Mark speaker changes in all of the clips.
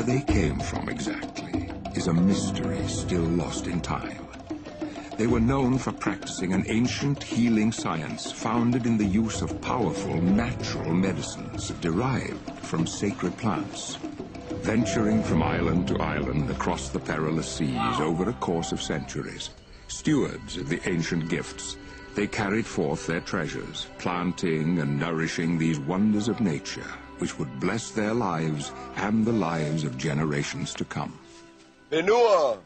Speaker 1: Where they came from exactly is a mystery still lost in time. They were known for practicing an ancient healing science founded in the use of powerful natural medicines derived from sacred plants. Venturing from island to island across the perilous seas over a course of centuries, stewards of the ancient gifts, they carried forth their treasures, planting and nourishing these wonders of nature, which would bless their lives and the lives of generations to come.
Speaker 2: Fenua,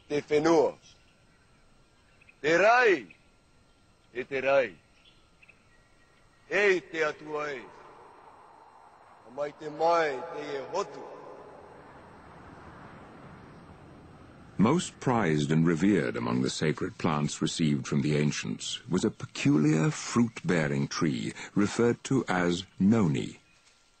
Speaker 2: te fenua. Te rai, e te rai. E te atua e. Amai te mai te e hotu.
Speaker 1: Most prized and revered among the sacred plants received from the ancients was a peculiar fruit-bearing tree referred to as Noni.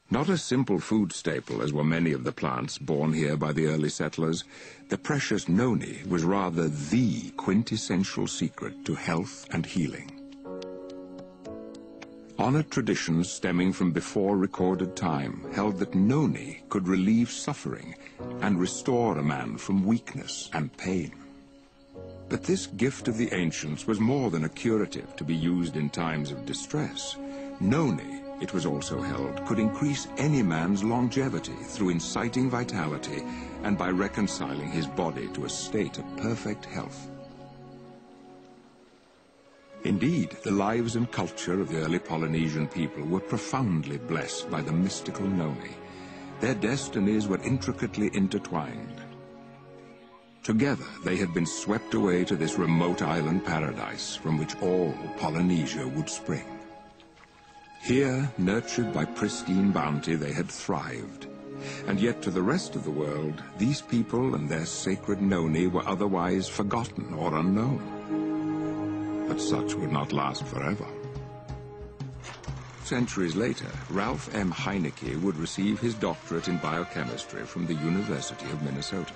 Speaker 1: Not a simple food staple, as were many of the plants born here by the early settlers, the precious Noni was rather the quintessential secret to health and healing. Honored traditions stemming from before recorded time held that Noni could relieve suffering and restore a man from weakness and pain. But this gift of the ancients was more than a curative to be used in times of distress. Noni, it was also held, could increase any man's longevity through inciting vitality and by reconciling his body to a state of perfect health. Indeed, the lives and culture of the early Polynesian people were profoundly blessed by the mystical Noni. Their destinies were intricately intertwined. Together, they had been swept away to this remote island paradise from which all Polynesia would spring. Here, nurtured by pristine bounty, they had thrived. And yet to the rest of the world, these people and their sacred Noni were otherwise forgotten or unknown. But such would not last forever. Centuries later, Ralph M. Heineke would receive his doctorate in biochemistry from the University of Minnesota.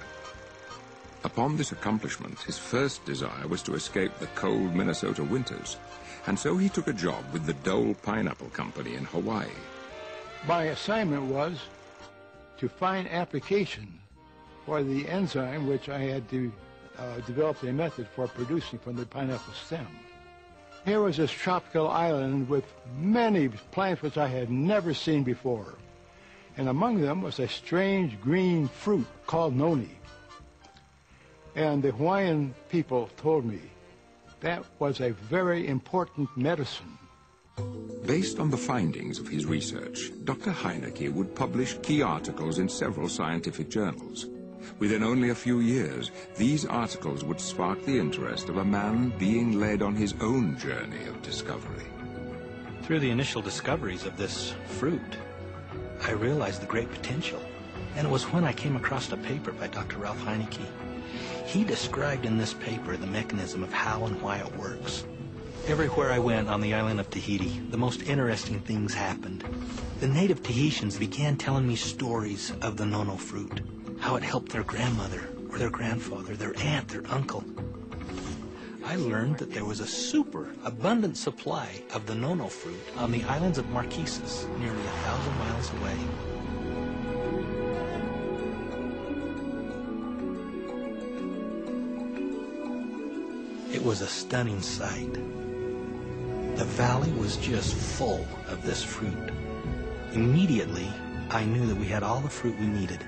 Speaker 1: Upon this accomplishment, his first desire was to escape the cold Minnesota winters, and so he took a job with the Dole Pineapple Company in Hawaii.
Speaker 3: My assignment was to find application for the enzyme which I had to develop a method for producing from the pineapple stem. Here was this tropical island with many plants which I had never seen before. And among them was a strange green fruit called Noni. And the Hawaiian people told me that was a very important medicine.
Speaker 1: Based on the findings of his research, Dr. Heineke would publish key articles in several scientific journals. Within only a few years, these articles would spark the interest of a man being led on his own journey of discovery.
Speaker 4: Through the initial discoveries of this fruit, I realized the great potential. And it was when I came across a paper by Dr. Ralph Heineke. He described in this paper the mechanism of how and why it works. Everywhere I went on the island of Tahiti, the most interesting things happened. The native Tahitians began telling me stories of the nono fruit, how it helped their grandmother or their grandfather, their aunt, their uncle. I learned that there was a super abundant supply of the nono fruit on the islands of Marquesas, nearly 1,000 miles away. It was a stunning sight. The valley was just full of this fruit. Immediately, I knew that we had all the fruit we needed.